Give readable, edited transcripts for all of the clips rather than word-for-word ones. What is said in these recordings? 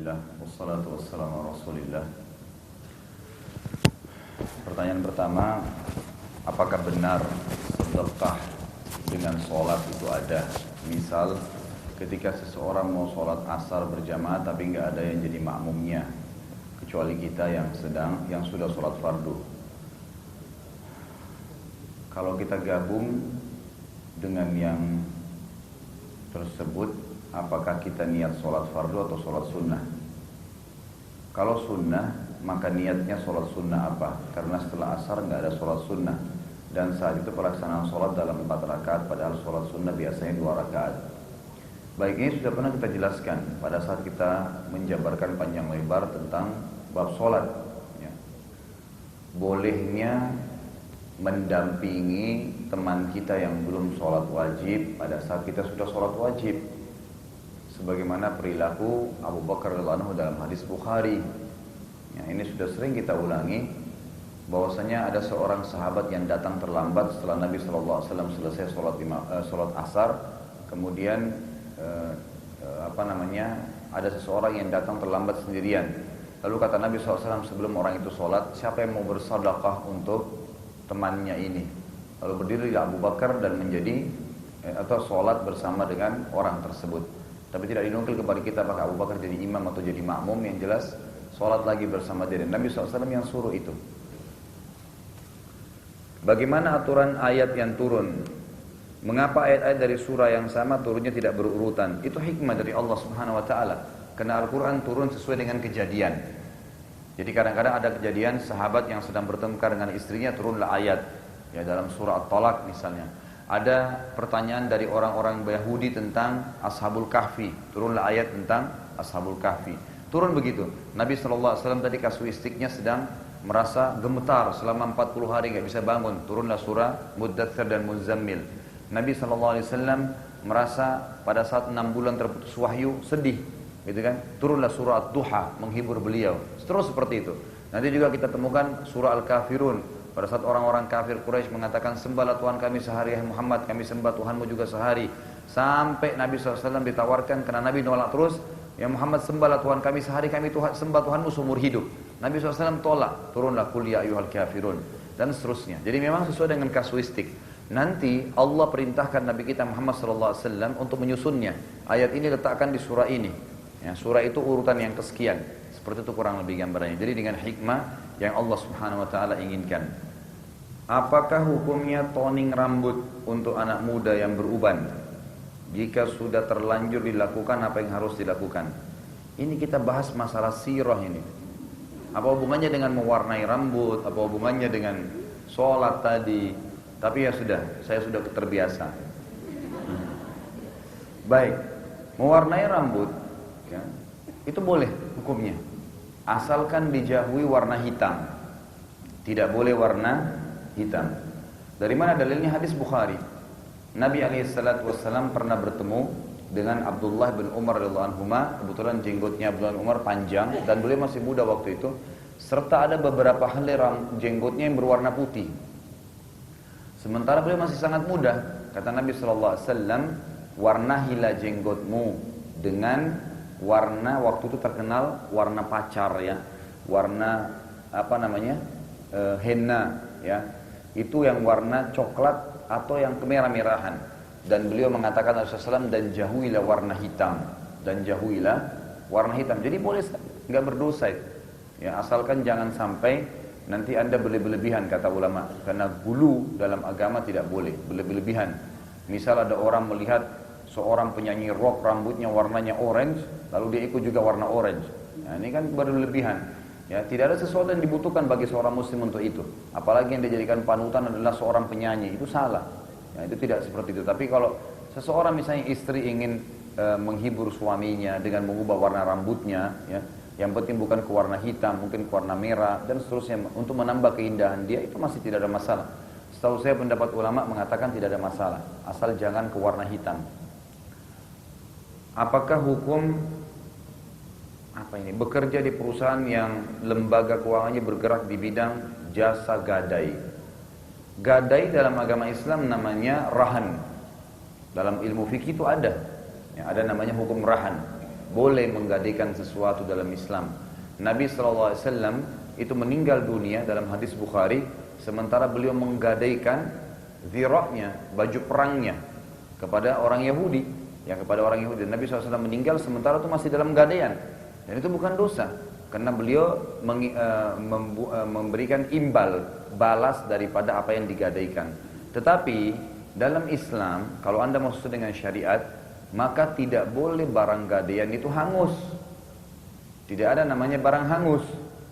Alhamdulillah, wassalatu wassalamu ala Rasulillah. Pertanyaan pertama, apakah benar sedekah dengan sholat itu ada? Misal, ketika seseorang mau sholat asar berjamaah tapi nggak ada yang jadi makmumnya, kecuali kita yang sudah sholat fardu. Kalau kita gabung dengan yang tersebut, apakah kita niat sholat fardu atau sholat sunnah? Kalau sunnah, maka niatnya sholat sunnah apa? Karena setelah asar nggak ada sholat sunnah, dan saat itu pelaksanaan sholat dalam 4 rakaat, padahal sholat sunnah biasanya 2 rakaat. Baik, ini sudah pernah kita jelaskan pada saat kita menjabarkan panjang lebar tentang bab sholat, ya. Bolehnya mendampingi teman kita yang belum sholat wajib pada saat kita sudah sholat wajib, sebagaimana perilaku Abu Bakar radhiyallahu anhu dalam hadis Bukhari. Ya, ini sudah sering kita ulangi, bahwasanya ada seorang sahabat yang datang terlambat setelah Nabi SAW selesai sholat asar. Kemudian ada seseorang yang datang terlambat sendirian. Lalu kata Nabi SAW sebelum orang itu sholat, siapa yang mau bersedekah untuk temannya ini? Lalu berdiri Abu Bakar dan atau sholat bersama dengan orang tersebut. Tapi tidak dinukil kepada kita apakah Abu Bakar jadi imam atau jadi makmum, yang jelas sholat lagi bersama dia. Dan Nabi SAW yang suruh itu. Bagaimana aturan ayat yang turun? Mengapa ayat-ayat dari surah yang sama turunnya tidak berurutan? Itu hikmah dari Allah Subhanahu Wa Taala. Karena Al-Quran turun sesuai dengan kejadian. Jadi kadang-kadang ada kejadian sahabat yang sedang bertengkar dengan istrinya, turunlah ayat. Ya, dalam surah At-Talaq misalnya. Ada pertanyaan dari orang-orang Yahudi tentang Ashabul Kahfi, turunlah ayat tentang Ashabul Kahfi. Turun begitu. Nabi SAW tadi kasuistiknya sedang merasa gemetar selama 40 hari nggak bisa bangun, turunlah surah Muddatsir dan Muzammil. Nabi SAW merasa pada saat 6 bulan terputus wahyu sedih, gitu kan? Turunlah surah Ad-Duha menghibur beliau. Terus seperti itu. Nanti juga kita temukan surah Al-Kafirun. Pada saat orang-orang kafir Quraisy mengatakan, sembahlah Tuhan kami sehari, ya Muhammad, kami sembah Tuhanmu juga sehari. Sampai Nabi SAW ditawarkan, karena Nabi nolak terus, ya Muhammad, sembahlah Tuhan kami sehari, kami sembah Tuhanmu seumur hidup. Nabi SAW tolak, turunlah qul ya ayyuhal kafirun, dan seterusnya. Jadi memang sesuai dengan kasuistik. Nanti Allah perintahkan Nabi kita Muhammad SAW untuk menyusunnya. Ayat ini letakkan di surah ini. Ya, surah itu urutan yang kesekian. Seperti itu kurang lebih gambarannya. Jadi dengan hikmah yang Allah Subhanahu Wa Taala inginkan. Apakah hukumnya toning rambut untuk anak muda yang beruban? Jika sudah terlanjur dilakukan, apa yang harus dilakukan? Ini kita bahas masalah sirah ini. Apa hubungannya dengan mewarnai rambut? Apa hubungannya dengan sholat tadi? Tapi ya sudah, saya sudah terbiasa. Baik, mewarnai rambut, ya, itu boleh hukumnya. Asalkan dijauhi warna hitam. Tidak boleh warna hitam. Dari mana dalilnya? Hadis Bukhari. Nabi SAW pernah bertemu dengan Abdullah bin Umar radhiyallahu anhuma. Kebetulan jenggotnya Abdullah bin Umar panjang dan beliau masih muda waktu itu. Serta ada beberapa helai jenggotnya yang berwarna putih. Sementara beliau masih sangat muda. Kata Nabi SAW, warnahilah jenggotmu dengan warna, waktu itu terkenal warna pacar, ya, warna henna, ya, itu yang warna coklat atau yang kemerah-merahan. Dan beliau mengatakan Rasulullah SAW, dan jauhilah warna hitam, dan jauhilah warna hitam. Jadi boleh, nggak berdosa, ya, asalkan jangan sampai nanti anda berlebihan, kata ulama, karena gulu dalam agama tidak boleh berlebihan. Misal ada orang melihat seorang penyanyi rock rambutnya warnanya orange, lalu dia ikut juga warna orange. Nah, ini kan berlebihan. Ya, tidak ada sesuatu yang dibutuhkan bagi seorang muslim untuk itu. Apalagi yang dijadikan panutan adalah seorang penyanyi, itu salah. Ya, itu tidak seperti itu. Tapi kalau seseorang misalnya istri ingin menghibur suaminya dengan mengubah warna rambutnya, ya, yang penting bukan ke warna hitam, mungkin ke warna merah dan seterusnya, untuk menambah keindahan dia, itu masih tidak ada masalah. Setahu saya pendapat ulama mengatakan tidak ada masalah, asal jangan ke warna hitam. Apakah hukum bekerja di perusahaan yang lembaga keuangannya bergerak di bidang jasa gadai? Gadai dalam agama Islam namanya rahan. Dalam ilmu fikih itu ada, ya, ada namanya hukum rahan. boleh menggadaikan sesuatu dalam Islam. Nabi SAW itu meninggal dunia dalam hadis Bukhari, sementara beliau menggadaikan zirahnya, baju perangnya kepada orang Yahudi. Ya, kepada orang Yahudi. Nabi SAW meninggal sementara itu masih dalam gadaian. Dan itu bukan dosa. Karena beliau memberikan imbal, balas daripada apa yang digadaikan. Tetapi dalam Islam, kalau anda mau sesuai dengan syariat, maka tidak boleh barang gadaian itu hangus. Tidak ada namanya barang hangus,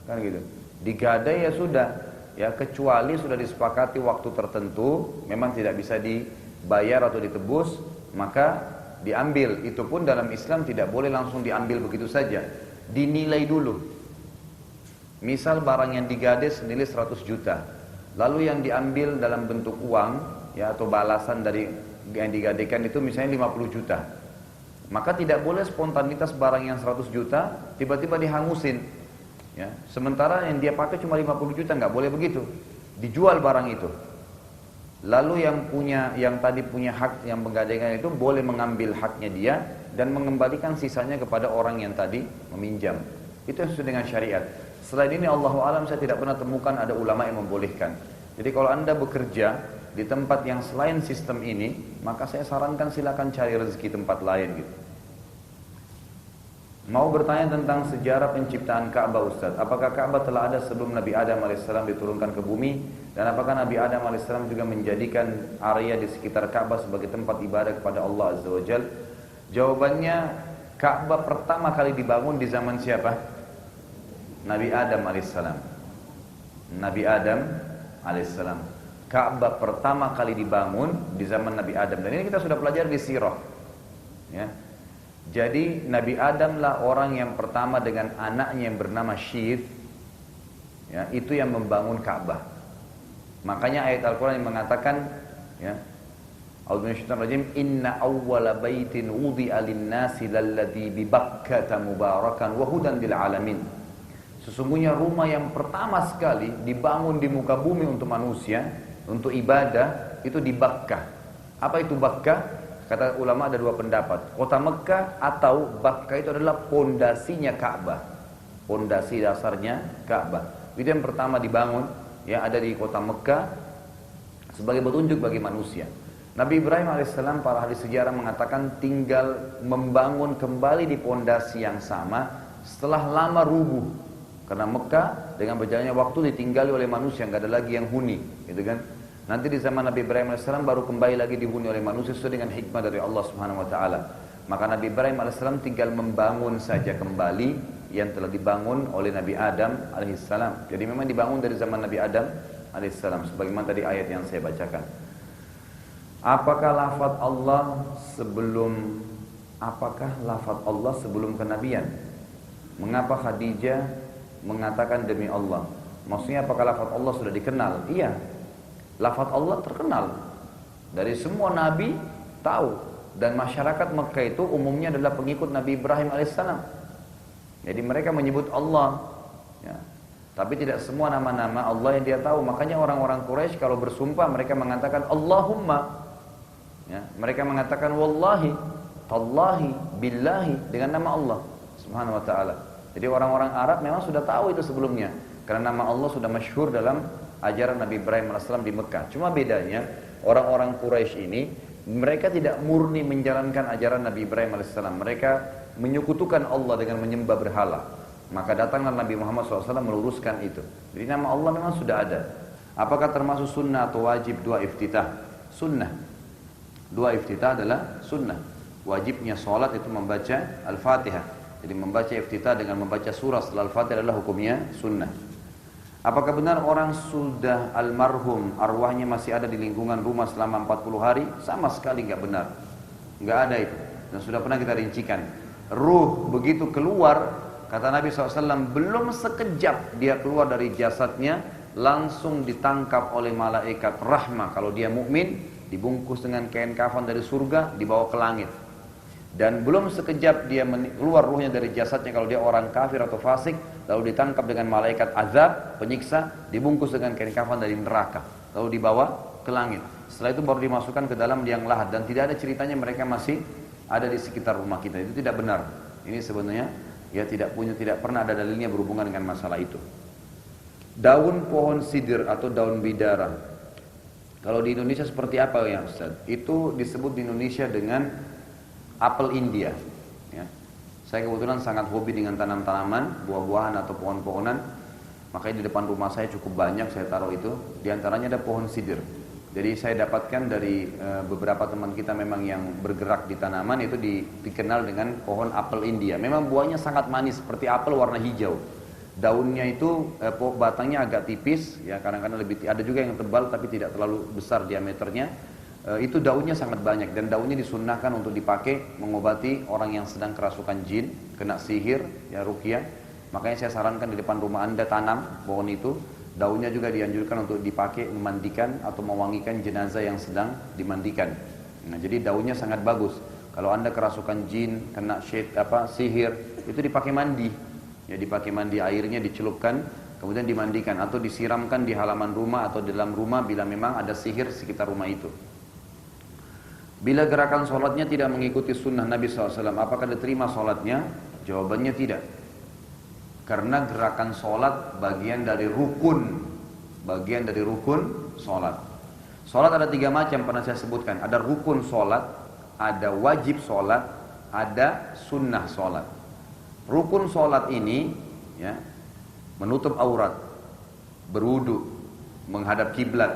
kan gitu. Digadai ya sudah, ya kecuali sudah disepakati waktu tertentu, memang tidak bisa dibayar atau ditebus, maka diambil. Itu pun dalam Islam tidak boleh langsung diambil begitu saja. Dinilai dulu. Misal barang yang digadai senilai 100 juta, lalu yang diambil dalam bentuk uang, ya, atau balasan dari yang digadaikan itu misalnya 50 juta. Maka tidak boleh spontanitas barang yang 100 juta tiba-tiba dihangusin. Ya, sementara yang dia pakai cuma 50 juta, nggak boleh begitu. Dijual barang itu. Lalu yang tadi punya hak yang menggadaikan itu boleh mengambil haknya dia dan mengembalikan sisanya kepada orang yang tadi meminjam. Itu yang sesuai dengan syariat. Selain ini Allahu a'lam, saya tidak pernah temukan ada ulama yang membolehkan. Jadi kalau anda bekerja di tempat yang selain sistem ini, maka saya sarankan silakan cari rezeki tempat lain gitu. Mau bertanya tentang sejarah penciptaan Ka'bah Ustaz. Apakah Ka'bah telah ada sebelum Nabi Adam AS diturunkan ke bumi? Dan apakah Nabi Adam AS juga menjadikan area di sekitar Ka'bah sebagai tempat ibadah kepada Allah Azza wa Jal? Jawabannya, Ka'bah pertama kali dibangun di zaman siapa? Nabi Adam AS. Nabi Adam AS. Ka'bah pertama kali dibangun di zaman Nabi Adam. Dan ini kita sudah pelajari di sirah. Ya. Jadi Nabi Adam lah orang yang pertama dengan anaknya yang bernama Syith, ya, itu yang membangun Ka'bah. Makanya ayat Al-Quran yang mengatakan, ya, A'udzubillahi inna awwala baitin wudi'a lin-nasi lalladzi bi Bakkah mubarakan wa hudan lil alamin. Sesungguhnya rumah yang pertama sekali dibangun di muka bumi untuk manusia, untuk ibadah, itu di Bakkah. Apa itu Bakkah? Kata ulama ada dua pendapat. Kota Mekah atau Bakkah itu adalah pondasinya Ka'bah. Pondasi dasarnya Ka'bah. Itu yang pertama dibangun, yang ada di kota Mekah sebagai petunjuk bagi manusia. Nabi Ibrahim alaihissalam, para ahli sejarah mengatakan tinggal membangun kembali di pondasi yang sama setelah lama rubuh. Karena Mekah dengan berjalannya waktu ditinggali oleh manusia, nggak ada lagi yang huni, gitu kan? Nanti di zaman Nabi Ibrahim AS baru kembali lagi dihuni oleh manusia sesuai dengan hikmah dari Allah Subhanahu Wa Taala. Maka Nabi Ibrahim AS tinggal membangun saja kembali yang telah dibangun oleh Nabi Adam alaihissalam. Jadi memang dibangun dari zaman Nabi Adam alaihissalam, sebagaimana tadi ayat yang saya bacakan. Apakah lafaz Allah sebelum kenabian? Mengapa Khadijah mengatakan demi Allah? Maksudnya apakah lafaz Allah sudah dikenal? Iya. Lafaz Allah terkenal. Dari semua nabi tahu, dan masyarakat Mekah itu umumnya adalah pengikut Nabi Ibrahim alaihissalam. Jadi mereka menyebut Allah, ya. Tapi tidak semua nama-nama Allah yang dia tahu. Makanya orang-orang Quraisy kalau bersumpah mereka mengatakan Allahumma, ya. Mereka mengatakan wallahi, tallahi, billahi, dengan nama Allah Subhanahu Wa Taala. Jadi orang-orang Arab memang sudah tahu itu sebelumnya, karena nama Allah sudah masyhur dalam ajaran Nabi Ibrahim AS di Mekah. Cuma bedanya orang-orang Quraisy ini, mereka tidak murni menjalankan ajaran Nabi Ibrahim AS. Mereka menyekutukan Allah dengan menyembah berhala. Maka datanglah Nabi Muhammad SAW meluruskan itu. Jadi nama Allah memang sudah ada. Apakah termasuk sunnah atau wajib dua iftitah? Sunnah. Dua iftitah adalah sunnah. Wajibnya sholat itu membaca Al-Fatihah. Jadi membaca iftitah dengan membaca surah setelah Al-Fatihah adalah hukumnya sunnah. Apakah benar orang sudah almarhum arwahnya masih ada di lingkungan rumah selama 40 hari? Sama sekali nggak benar. Nggak ada itu. Dan sudah pernah kita rincikan. Ruh begitu keluar, kata Nabi SAW, belum sekejap dia keluar dari jasadnya, langsung ditangkap oleh malaikat rahmah. Kalau dia mukmin, dibungkus dengan kain kafan dari surga, dibawa ke langit. Dan belum sekejap dia keluar ruhnya dari jasadnya kalau dia orang kafir atau fasik, lalu ditangkap dengan malaikat azab, penyiksa, dibungkus dengan kain kafan dari neraka, lalu dibawa ke langit. Setelah itu baru dimasukkan ke dalam liang lahat, dan tidak ada ceritanya mereka masih ada di sekitar rumah kita. Itu tidak benar. Ini sebenarnya ya tidak pernah ada dalilnya berhubungan dengan masalah itu. Daun pohon sidir atau daun bidara. Kalau di Indonesia seperti apa ya Ustaz? Itu disebut di Indonesia dengan apel India. Ya. Saya kebetulan sangat hobi dengan tanam-tanaman, buah-buahan atau pohon-pohonan. Makanya di depan rumah saya cukup banyak saya taruh itu. Di antaranya ada pohon sidir. Jadi saya dapatkan dari beberapa teman kita memang yang bergerak di tanaman itu dikenal dengan pohon apel India. Memang buahnya sangat manis seperti apel warna hijau. Daunnya itu batangnya agak tipis, ya kadang-kadang ada juga yang tebal tapi tidak terlalu besar diameternya. Itu daunnya sangat banyak dan daunnya disunnahkan untuk dipakai mengobati orang yang sedang kerasukan jin, kena sihir, ya ruqyah. Makanya saya sarankan di depan rumah Anda tanam pohon itu. Daunnya juga dianjurkan untuk dipakai memandikan atau mewangikan jenazah yang sedang dimandikan. Nah, jadi daunnya sangat bagus. Kalau Anda kerasukan jin, kena sihir, itu dipakai mandi. Ya dipakai mandi, airnya dicelupkan, kemudian dimandikan atau disiramkan di halaman rumah atau di dalam rumah bila memang ada sihir sekitar rumah itu. Bila gerakan sholatnya tidak mengikuti sunnah Nabi SAW, apakah diterima sholatnya? Jawabannya tidak. Karena gerakan sholat bagian dari rukun sholat. Sholat ada 3 macam pernah saya sebutkan. Ada rukun sholat, ada wajib sholat, ada sunnah sholat. Rukun sholat ini ya, menutup aurat, berwudu, menghadap kiblat.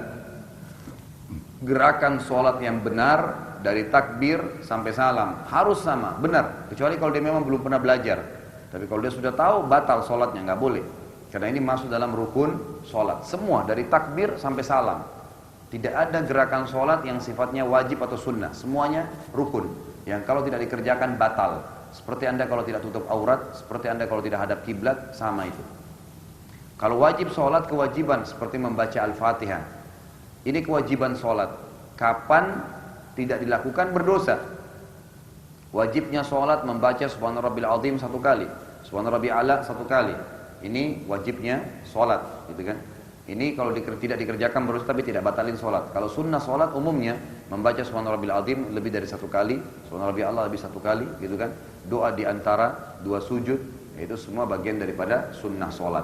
Gerakan sholat yang benar dari takbir sampai salam harus sama, benar. Kecuali kalau dia memang belum pernah belajar. Tapi kalau dia sudah tahu, batal sholatnya, nggak boleh. Karena ini masuk dalam rukun sholat. Semua dari takbir sampai salam. Tidak ada gerakan sholat yang sifatnya wajib atau sunnah. Semuanya rukun. Yang kalau tidak dikerjakan batal. Seperti Anda kalau tidak tutup aurat, seperti Anda kalau tidak hadap kiblat, sama itu. Kalau wajib sholat, kewajiban seperti membaca Al-Fatihah. Ini kewajiban sholat. Kapan tidak dilakukan berdosa. Wajibnya sholat membaca Subhana Rabbil Azim 1 kali, Subhana Rabbil A'la 1 kali. Ini wajibnya sholat, gitu kan? Ini kalau tidak dikerjakan berdosa tapi tidak batalin sholat. Kalau sunnah sholat umumnya membaca Subhana Rabbil Azim lebih dari 1 kali, Subhana Rabbil A'la lebih 1 kali, gitu kan? Doa di antara 2 sujud, itu semua bagian daripada sunnah sholat.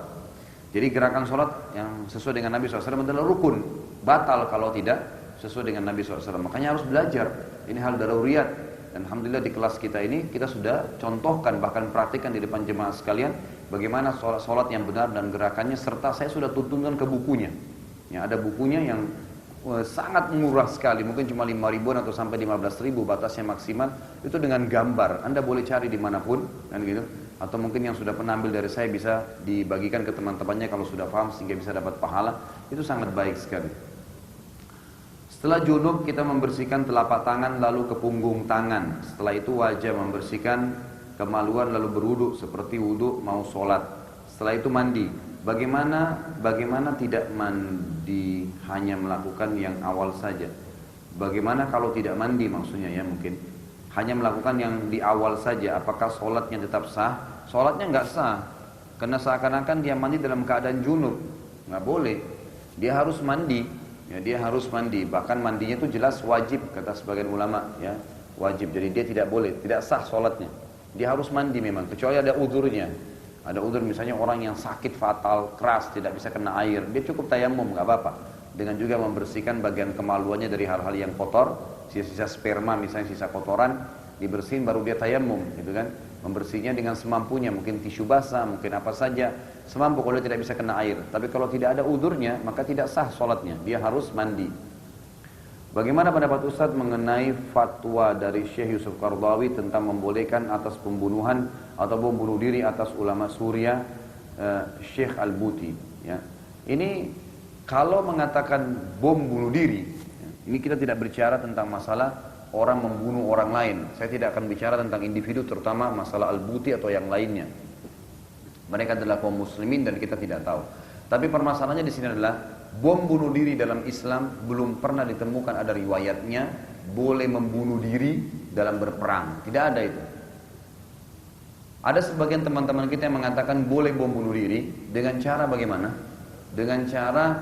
Jadi gerakan sholat yang sesuai dengan Nabi SAW adalah rukun, batal kalau tidak sesuai dengan Nabi SAW. Makanya harus belajar. Ini hal daruriyat. Dan alhamdulillah di kelas kita ini kita sudah contohkan bahkan praktikkan di depan jemaah sekalian bagaimana sholat yang benar dan gerakannya, serta saya sudah tuntunkan ke bukunya. Ya, ada bukunya yang sangat murah sekali, mungkin cuma 5 ribuan atau sampai 15 ribu batasnya maksimal, itu dengan gambar. Anda boleh cari dimanapun kan gitu. Atau mungkin yang sudah pernah ambil dari saya bisa dibagikan ke teman-temannya kalau sudah paham sehingga bisa dapat pahala. Itu sangat baik sekali. Setelah junub kita membersihkan telapak tangan lalu ke punggung tangan. Setelah itu wajah, membersihkan kemaluan lalu berwudu seperti wudu mau sholat. Setelah itu mandi. Bagaimana tidak mandi, hanya melakukan yang awal saja? Bagaimana kalau tidak mandi maksudnya ya, mungkin hanya melakukan yang di awal saja, apakah sholatnya tetap sah? Sholatnya nggak sah, karena seakan-akan dia mandi dalam keadaan junub. Nggak boleh, dia harus mandi. Ya, dia harus mandi, bahkan mandinya itu jelas wajib kata sebagian ulama, ya wajib. Jadi dia tidak boleh, tidak sah sholatnya. Dia harus mandi memang, kecuali ada udurnya. Ada udur misalnya orang yang sakit fatal, keras, tidak bisa kena air, dia cukup tayamum, nggak apa-apa. Dengan juga membersihkan bagian kemaluannya dari hal-hal yang kotor, sisa-sisa sperma misalnya, sisa kotoran, dibersihin baru dia tayamum, gitu kan? Membersihnya dengan semampunya, mungkin tisu basah, mungkin apa saja. Semampu kalau dia tidak bisa kena air. Tapi kalau tidak ada udurnya, maka tidak sah sholatnya. Dia harus mandi. Bagaimana pendapat Ustadz mengenai fatwa dari Syekh Yusuf Qaradawi tentang membolehkan atas pembunuhan atau bom bunuh diri atas ulama Suriah Syekh Al-Buti? Ya. Ini kalau mengatakan bom bunuh diri, ini kita tidak berbicara tentang masalah orang membunuh orang lain. Saya tidak akan bicara tentang individu, terutama masalah Al-Buti atau yang lainnya. Mereka adalah kaum muslimin dan kita tidak tahu. Tapi permasalahannya di sini adalah bom bunuh diri dalam Islam belum pernah ditemukan ada riwayatnya boleh membunuh diri dalam berperang. Tidak ada itu. Ada sebagian teman-teman kita yang mengatakan boleh bom bunuh diri dengan cara bagaimana? Dengan cara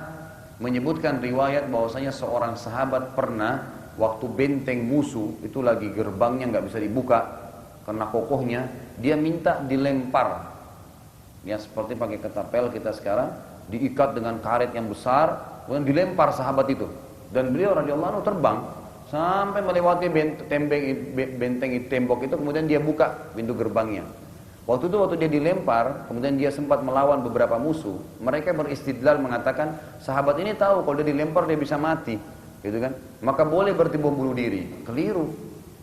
menyebutkan riwayat bahwasanya seorang sahabat pernah waktu benteng musuh itu lagi gerbangnya nggak bisa dibuka karena kokohnya, dia minta dilempar. Ya seperti pakai ketapel kita sekarang, diikat dengan karet yang besar, kemudian dilempar sahabat itu. Dan beliau radhiyallahu anhu terbang sampai melewati benteng tembok itu, kemudian dia buka pintu gerbangnya. Waktu dia dilempar, kemudian dia sempat melawan beberapa musuh. Mereka beristidlal mengatakan, sahabat ini tahu kalau dia dilempar dia bisa mati, gitu kan? Maka boleh berarti bom bunuh diri. Keliru.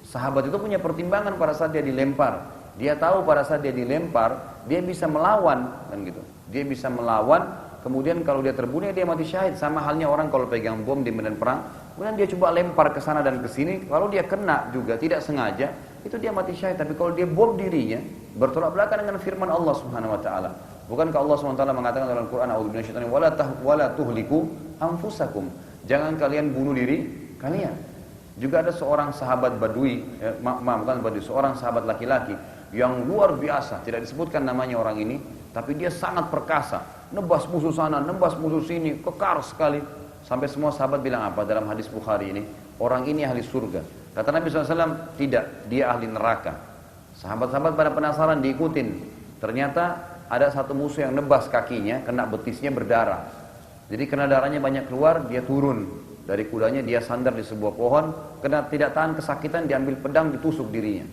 Sahabat itu punya pertimbangan pada saat dia dilempar. Dia tahu pada saat dia dilempar, dia bisa melawan, kan gitu. Dia bisa melawan, kemudian kalau dia terbunuh dia mati syahid. Sama halnya orang kalau pegang bom di medan perang, kemudian dia coba lempar ke sana dan ke sini, kalau dia kena juga tidak sengaja, itu dia mati syahid. Tapi kalau dia bom dirinya, bertolak belakang dengan firman Allah Subhanahu wa taala. Bukankah Allah Subhanahu wa taala mengatakan dalam Al-Qur'an, "A'udzu minasyaitonir wala tuhliku anfusakum." Jangan kalian bunuh diri kalian. Juga ada seorang sahabat Badui, bukan Badui, seorang sahabat laki-laki yang luar biasa, tidak disebutkan namanya orang ini, tapi dia sangat perkasa, nebas musuh sana, nebas musuh sini, kekar sekali. Sampai semua sahabat bilang apa dalam hadis Bukhari ini? Orang ini ahli surga. Kata Nabi SAW, tidak, dia ahli neraka. Sahabat-sahabat pada penasaran diikutin. Ternyata ada satu musuh yang nebas kakinya, kena betisnya berdarah. Jadi kena darahnya banyak keluar, dia turun dari kudanya, dia sandar di sebuah pohon, kena tidak tahan kesakitan, diambil pedang, ditusuk dirinya.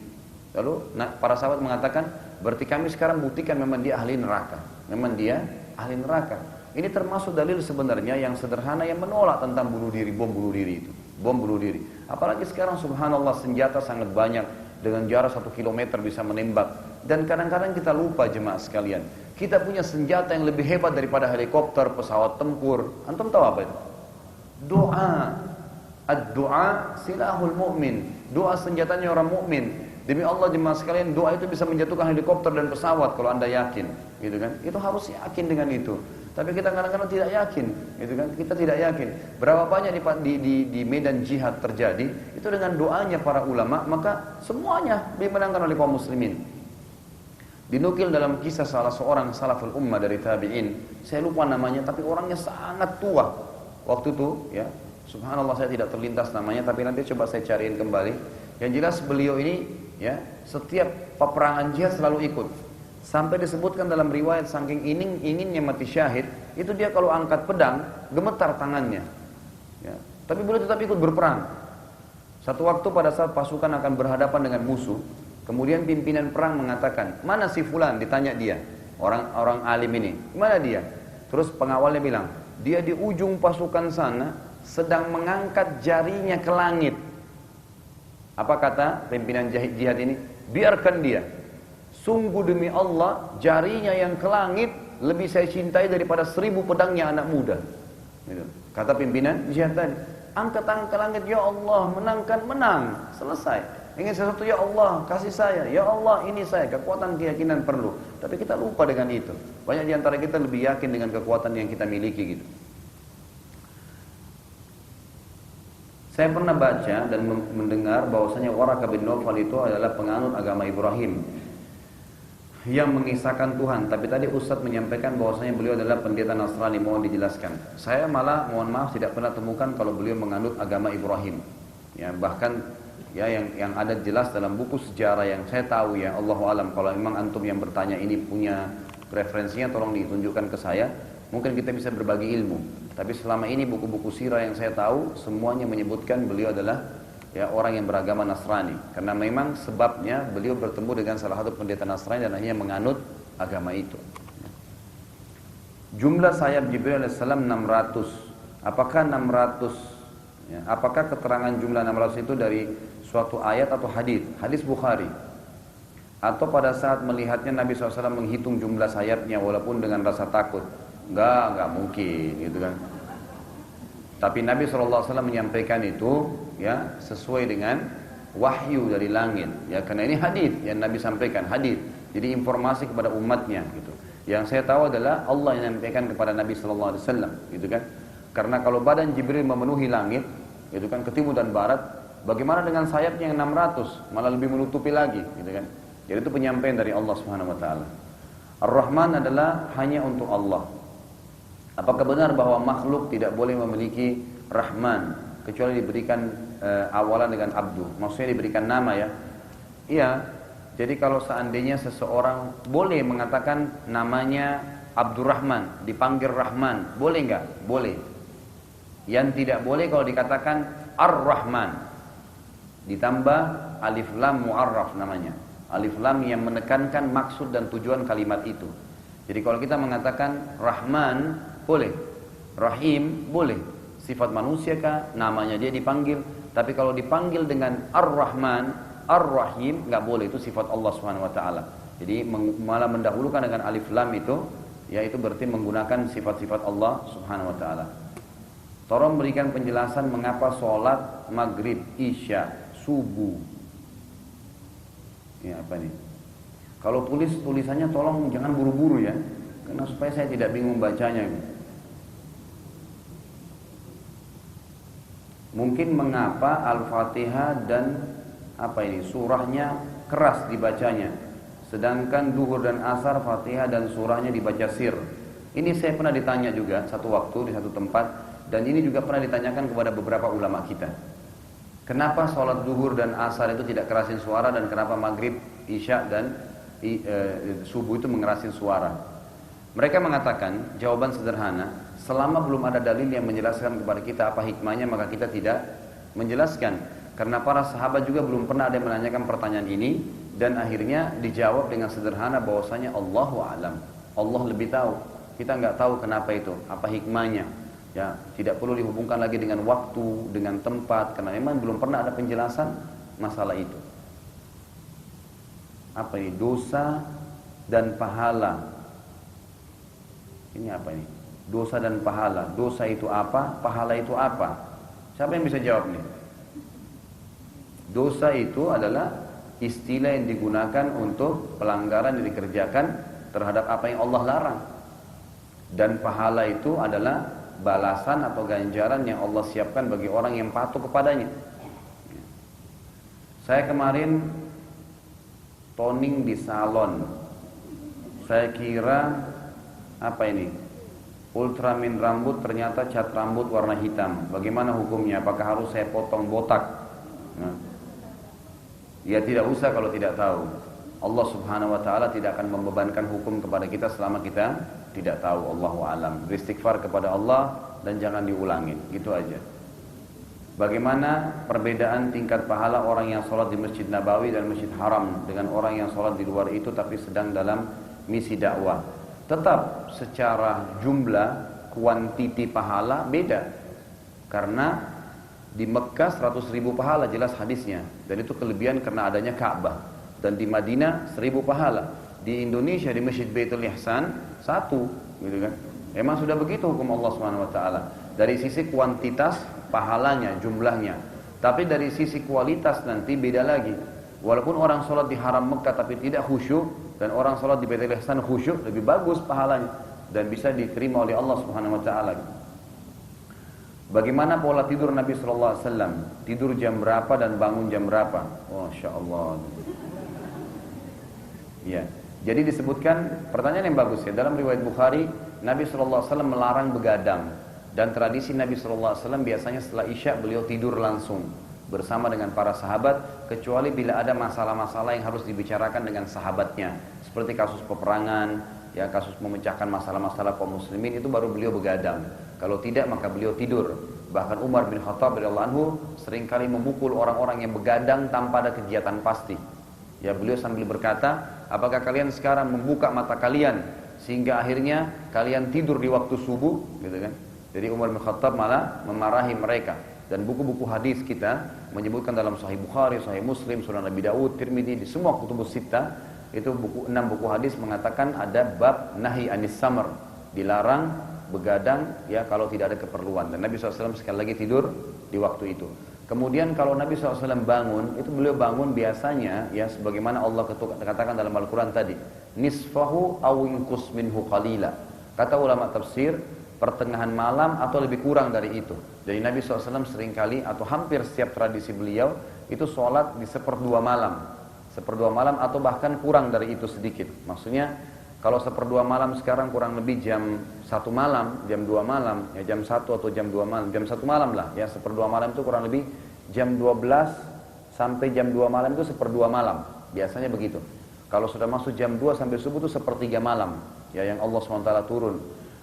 Lalu para sahabat mengatakan, berarti kami sekarang buktikan memang dia ahli neraka. Memang dia ahli neraka. Ini termasuk dalil sebenarnya yang sederhana yang menolak tentang bunuh diri, bom bunuh diri itu. Bom bunuh diri. Apalagi sekarang subhanallah senjata sangat banyak, dengan jarak 1 kilometer bisa menembak. Dan kadang-kadang kita lupa jemaah sekalian, kita punya senjata yang lebih hebat daripada helikopter, pesawat tempur. Antum tahu apa itu? Doa. Ad-doa silahul mu'min. Doa senjatanya orang mukmin. Demi Allah jemaah sekalian, doa itu bisa menjatuhkan helikopter dan pesawat kalau Anda yakin, gitu kan? Itu harus yakin dengan itu. Tapi kita kadang-kadang tidak yakin, gitu kan? Kita tidak yakin. Berapa banyak di medan jihad terjadi, itu dengan doanya para ulama, maka semuanya dimenangkan oleh kaum muslimin. Dinukil dalam kisah salah seorang salaful ummah dari tabi'in, saya lupa namanya, tapi orangnya sangat tua. Waktu itu, ya, subhanallah saya tidak terlintas namanya, tapi nanti coba saya cariin kembali. Yang jelas beliau ini, ya, setiap peperangan jihad selalu ikut. Sampai disebutkan dalam riwayat saking inginnya mati syahid, itu dia kalau angkat pedang gemetar tangannya. Ya. Tapi beliau tetap ikut berperang. Satu waktu pada saat pasukan akan berhadapan dengan musuh, kemudian pimpinan perang mengatakan, mana si fulan? Ditanya dia, orang alim ini, mana dia? Terus pengawalnya bilang, dia di ujung pasukan sana sedang mengangkat jarinya ke langit. Apa kata pimpinan jihad ini? Biarkan dia. Sungguh demi Allah, jarinya yang ke langit lebih saya cintai daripada 1000 pedangnya anak muda. Gitu. Kata pimpinan jihad tadi. Angkat tangan ke langit, ya Allah, menangkan menang. Selesai. Ingin sesuatu, ya Allah, kasih saya. Ya Allah, ini saya. Kekuatan keyakinan perlu. Tapi kita lupa dengan itu. Banyak di antara kita lebih yakin dengan kekuatan yang kita miliki gitu. Saya pernah baca dan mendengar bahwasanya Waraqah bin Nawfal itu adalah penganut agama Ibrahim yang mengisahkan Tuhan. Tapi tadi Ustadz menyampaikan bahwasanya beliau adalah pendeta Nasrani. Mohon dijelaskan. Saya malah mohon maaf tidak pernah temukan kalau beliau menganut agama Ibrahim. Ya, bahkan ya yang ada jelas dalam buku sejarah yang saya tahu, ya Allahu alam, kalau memang antum yang bertanya ini punya referensinya tolong ditunjukkan ke saya. Mungkin kita bisa berbagi ilmu. Tapi selama ini buku-buku sirah yang saya tahu semuanya menyebutkan beliau adalah ya orang yang beragama Nasrani. Karena memang sebabnya beliau bertemu dengan salah satu pendeta Nasrani dan akhirnya menganut agama itu. Jumlah sayap Jibril alaihissalam 600. Apakah 600? Ya, apakah keterangan jumlah 600 itu dari suatu ayat atau hadis? Hadis Bukhari. Atau pada saat melihatnya Nabi SAW menghitung jumlah sayapnya walaupun dengan rasa takut? Enggak mungkin gitu kan. Tapi Nabi SAW menyampaikan itu ya sesuai dengan wahyu dari langit. Ya karena ini hadis yang Nabi sampaikan, hadis. Jadi informasi kepada umatnya gitu. Yang saya tahu adalah Allah yang menyampaikan kepada Nabi SAW gitu kan. Karena kalau badan Jibril memenuhi langit gitu kan ke timur dan barat, bagaimana dengan sayapnya yang 600 malah lebih menutupi lagi gitu kan. Jadi itu penyampaian dari Allah Subhanahu wa taala. Ar-Rahman adalah hanya untuk Allah. Apakah benar bahwa makhluk tidak boleh memiliki Rahman kecuali diberikan awalan dengan Abdu? Maksudnya diberikan nama ya? Iya, Jadi kalau seandainya seseorang boleh mengatakan namanya Abdurrahman, dipanggil Rahman, boleh nggak? Boleh. Yang tidak boleh kalau dikatakan Ar-Rahman, ditambah alif lam mu'arraf namanya. Alif lam yang menekankan maksud dan tujuan kalimat itu. Jadi kalau kita mengatakan Rahman, boleh. Rahim, boleh. Sifat manusia kah? Namanya dia dipanggil. Tapi kalau dipanggil dengan Ar-Rahman, Ar-Rahim, nggak boleh, itu sifat Allah Subhanahu wa taala. Jadi malah mendahulukan dengan alif lam itu, yaitu berarti menggunakan sifat-sifat Allah Subhanahu wa taala. Tolong berikan penjelasan mengapa sholat maghrib, isya, subuh. Ya apa nih? Kalau tulisannya tolong jangan buru-buru ya, karena supaya saya tidak bingung bacanya. Mungkin mengapa Al-Fatihah dan surahnya keras dibacanya, sedangkan duhur dan asar Fatihah dan surahnya dibaca sir. Ini saya pernah ditanya juga satu waktu di satu tempat, dan ini juga pernah ditanyakan kepada beberapa ulama kita. Kenapa sholat duhur dan asar itu tidak kerasin suara, dan kenapa maghrib, isya dan subuh itu mengerasin suara? Mereka mengatakan jawaban sederhana, selama belum ada dalil yang menjelaskan kepada kita apa hikmahnya, maka kita tidak menjelaskan. Karena para sahabat juga belum pernah ada yang menanyakan pertanyaan ini, dan akhirnya dijawab dengan sederhana bahwasanya Allahu a'lam. Allah lebih tahu. Kita nggak tahu kenapa itu, apa hikmahnya. Ya, tidak perlu dihubungkan lagi dengan waktu, dengan tempat, karena memang belum pernah ada penjelasan masalah itu. Apa ini? Dosa dan pahala. Ini apa ini? Dosa dan pahala. Dosa itu apa? Pahala itu apa? Siapa yang bisa jawab nih? Dosa itu adalah istilah yang digunakan untuk pelanggaran yang dikerjakan terhadap apa yang Allah larang. Dan pahala itu adalah balasan atau ganjaran yang Allah siapkan bagi orang yang patuh kepadanya. Saya kemarin toning di salon. Saya kira Ultramin rambut, ternyata cat rambut warna hitam. Bagaimana hukumnya? Apakah harus saya potong botak? Ya tidak usah kalau tidak tahu. Allah Subhanahu wa taala tidak akan membebankan hukum kepada kita selama kita tidak tahu. Allahu alam. Beristighfar kepada Allah dan jangan diulangin. Gitu aja. Bagaimana perbedaan tingkat pahala orang yang sholat di Masjid Nabawi dan Masjid Haram dengan orang yang sholat di luar itu tapi sedang dalam misi dakwah? Tetap secara jumlah, kuantiti pahala beda. Karena di Mekah 100.000 pahala jelas hadisnya, dan itu kelebihan karena adanya Ka'bah. Dan di Madinah 1.000 pahala. Di Indonesia di Masjid Baitul Ihsan 1, gitu kan? Memang sudah begitu hukum Allah Subhanahu wa taala. Dari sisi kuantitas pahalanya, jumlahnya. Tapi dari sisi kualitas nanti beda lagi. Walaupun orang sholat di Haram Mekah tapi tidak khusyuk, dan orang sholat di Baitul Ihsan khusyuk, lebih bagus pahalanya dan bisa diterima oleh Allah Subhanahu wa taala. Bagaimana pola tidur Nabi Sallallahu Alaihi Wasallam? Tidur jam berapa dan bangun jam berapa? Masya Allah. Ya, jadi disebutkan, pertanyaan yang bagus ya. Dalam riwayat Bukhari, Nabi Sallallahu Alaihi Wasallam melarang begadang, dan tradisi Nabi Sallallahu Alaihi Wasallam biasanya setelah Isya beliau tidur langsung bersama dengan para sahabat, kecuali bila ada masalah-masalah yang harus dibicarakan dengan sahabatnya, seperti kasus peperangan, ya kasus memecahkan masalah-masalah kaum muslimin, itu baru beliau begadang. Kalau tidak maka beliau tidur. Bahkan Umar bin Khattab radhiyallahu anhu seringkali memukul orang-orang yang begadang tanpa ada kegiatan pasti. Ya beliau sambil berkata, apakah kalian sekarang membuka mata kalian sehingga akhirnya kalian tidur di waktu subuh, gitu kan? Jadi Umar bin Khattab malah memarahi mereka. Dan buku-buku hadis kita menyebutkan dalam Sahih Bukhari, Sahih Muslim, Sunan Nabi Daud, Tirmidzi, di semua kutubus sittah itu 6 buku hadis mengatakan ada bab nahi anis samar, dilarang begadang ya kalau tidak ada keperluan. Dan Nabi SAW sekali lagi tidur di waktu itu. Kemudian kalau Nabi SAW bangun, itu beliau bangun biasanya ya sebagaimana Allah katakan dalam Al-Quran tadi, nisfahu aw inqus minhu qalila. Kata ulama tafsir, pertengahan malam atau lebih kurang dari itu. Jadi Nabi SAW seringkali atau hampir setiap tradisi beliau itu sholat di 1/2 malam. 1/2 malam atau bahkan kurang dari itu sedikit. Maksudnya kalau 1/2 malam sekarang kurang lebih jam 1 malam, jam 2 malam, ya jam 1 atau jam 2 malam, jam 1 malam lah, ya 1/2 malam itu kurang lebih jam 12 sampai jam 2 malam itu 1/2 malam. Biasanya begitu. Kalau sudah masuk jam 2 sampai subuh itu sepertiga malam, ya, yang Allah SWT turun.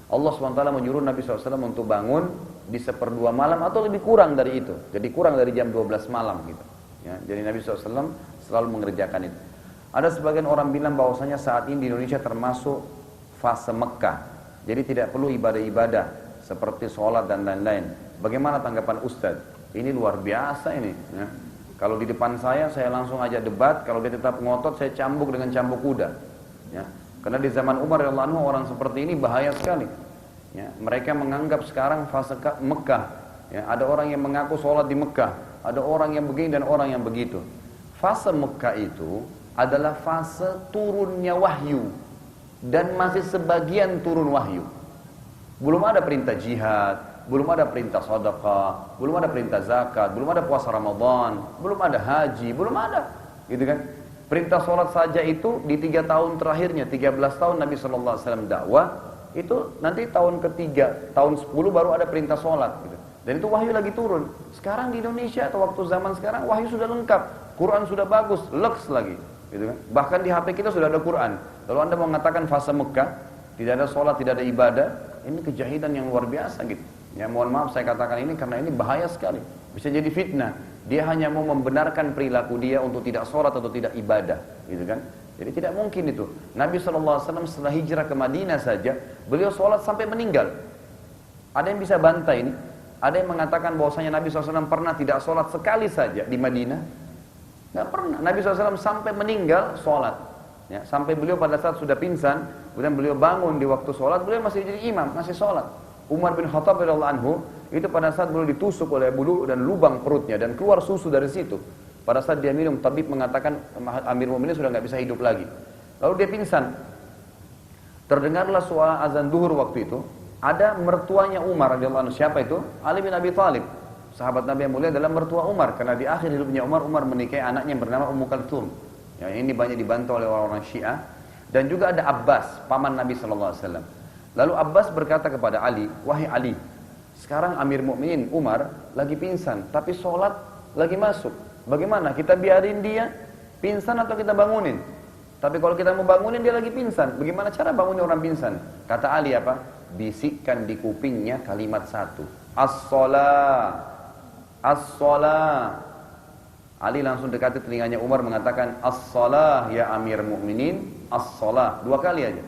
Allah SWT menyuruh Nabi SAW untuk bangun di seperdua malam atau lebih kurang dari itu. Jadi kurang dari jam 12 malam gitu. Ya, jadi Nabi SAW selalu mengerjakan itu. Ada sebagian orang bilang bahwasanya saat ini di Indonesia termasuk fase Mekah. Jadi tidak perlu ibadah-ibadah seperti sholat dan lain-lain. Bagaimana tanggapan Ustadz? Ini luar biasa ini. Ya. Kalau di depan saya langsung ajak debat. Kalau dia tetap ngotot, saya cambuk dengan cambuk kuda. Ya. Karena di zaman Umar radhiyallahu anhu orang seperti ini bahaya sekali. Ya. Mereka menganggap sekarang fase Mekah. Ya. Ada orang yang mengaku sholat di Mekah. Ada orang yang begini dan orang yang begitu. Fase Mekah itu adalah fase turunnya wahyu. Dan masih sebagian turun wahyu. Belum ada perintah jihad, belum ada perintah sedekah, belum ada perintah zakat, belum ada puasa Ramadan, belum ada haji, belum ada, gitu kan? Perintah sholat saja itu di 3 tahun terakhirnya, 13 tahun Nabi SAW dakwah, itu nanti tahun ketiga, tahun 10 baru ada perintah sholat, gitu. Dan itu wahyu lagi turun. Sekarang di Indonesia atau waktu zaman sekarang wahyu sudah lengkap, Quran sudah bagus, leks lagi, gitu kan? Bahkan di HP kita sudah ada Quran. Kalau Anda mau mengatakan fase Mekah, tidak ada sholat, tidak ada ibadah, ini kejahilan yang luar biasa gitu. Ya mohon maaf saya katakan ini karena ini bahaya sekali. Bisa jadi fitnah. Dia hanya mau membenarkan perilaku dia untuk tidak sholat atau tidak ibadah, gitu kan? Jadi tidak mungkin itu. Nabi SAW setelah hijrah ke Madinah saja, beliau sholat sampai meninggal. Ada yang bisa bantah ini? Ada yang mengatakan bahwasanya Nabi SAW pernah tidak sholat sekali saja di Madinah? Nggak pernah. Nabi SAW sampai meninggal sholat. Ya, sampai beliau pada saat sudah pingsan, kemudian beliau bangun di waktu sholat, beliau masih jadi imam, masih sholat. Umar bin Khattab radhiyallahu anhu itu pada saat beliau ditusuk oleh bulu dan lubang perutnya dan keluar susu dari situ. Pada saat dia minum, tabib mengatakan Amir Mu'minin sudah nggak bisa hidup lagi. Lalu dia pingsan. Terdengarlah suara azan duhur waktu itu. Ada mertuanya Umar radhiyallahu anhu. Siapa itu? Ali bin Abi Thalib. Sahabat Nabi yang mulia adalah mertua Umar karena di akhir hidupnya Umar menikahi anaknya yang bernama Ummu Kalthum. Ya, ini banyak dibantu oleh orang-orang Syiah. Dan juga ada Abbas, paman Nabi SAW. Lalu Abbas berkata kepada Ali, wahai Ali, sekarang Amir Mu'minin Umar lagi pingsan, tapi sholat lagi masuk. Bagaimana? Kita biarin dia pingsan atau kita bangunin? Tapi kalau kita mau bangunin dia lagi pingsan, bagaimana cara bangunin orang pingsan? Kata Ali apa? Bisikkan di kupingnya kalimat satu. As-sholah, as-sholah. Ali langsung dekati telinganya Umar mengatakan as-shalah ya Amir Mu'minin, as-shalah. 2 kali aja.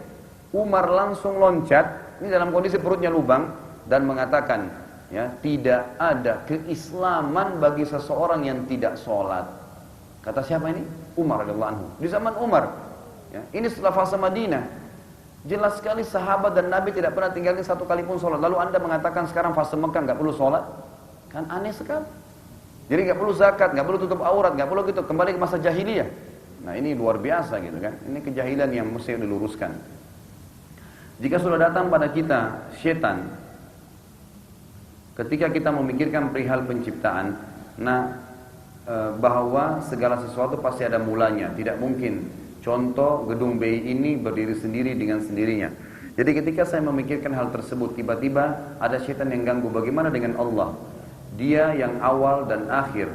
Umar langsung loncat, ini dalam kondisi perutnya lubang, dan mengatakan, ya, tidak ada keislaman bagi seseorang yang tidak sholat. Kata siapa ini? Umar radhiyallahu anhu. Di zaman Umar, ya, ini setelah fase Madinah. Jelas sekali sahabat dan Nabi tidak pernah tinggalin 1 kali pun sholat. Lalu Anda mengatakan sekarang fase Mekah nggak perlu sholat? Kan aneh sekali. Jadi nggak perlu zakat, nggak perlu tutup aurat, nggak perlu gitu, kembali ke masa jahiliyah. Nah ini luar biasa gitu kan. Ini kejahilan yang mesti diluruskan. Jika sudah datang pada kita syaitan, ketika kita memikirkan perihal penciptaan, bahwa segala sesuatu pasti ada mulanya, tidak mungkin. Contoh gedung BI ini berdiri sendiri dengan sendirinya. Jadi ketika saya memikirkan hal tersebut, tiba-tiba ada syaitan yang ganggu. Bagaimana dengan Allah? Dia yang awal dan akhir.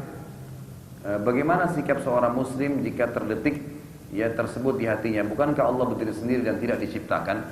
Bagaimana sikap seorang muslim jika terdetik ya tersebut di hatinya? Bukankah Allah berdiri sendiri dan tidak diciptakan?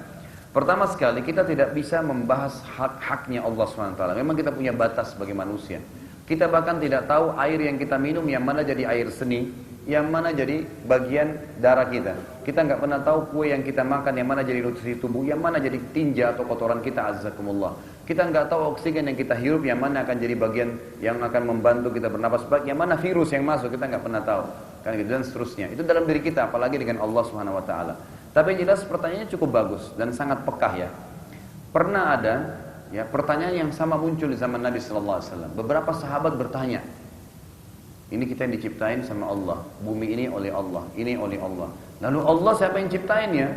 Pertama sekali kita tidak bisa membahas hak-haknya Allah SWT. Memang kita punya batas sebagai manusia. Kita bahkan tidak tahu air yang kita minum yang mana jadi air seni, yang mana jadi bagian darah kita. Kita nggak pernah tahu kue yang kita makan yang mana jadi nutrisi tubuh, yang mana jadi tinja atau kotoran kita, azzakumullah. Kita nggak tahu oksigen yang kita hirup yang mana akan jadi bagian yang akan membantu kita bernapas baik, yang mana virus yang masuk kita nggak pernah tahu, kan gitu dan seterusnya. Itu dalam diri kita, apalagi dengan Allah Subhanahu Wa Taala. Tapi yang jelas pertanyaannya cukup bagus dan sangat pekah ya. Pernah ada ya pertanyaan yang sama muncul di zaman Nabi Sallallahu Alaihi Wasallam. Beberapa sahabat bertanya, ini kita yang diciptain sama Allah, bumi ini oleh Allah, ini oleh Allah. Lalu Allah siapa yang ciptain ya?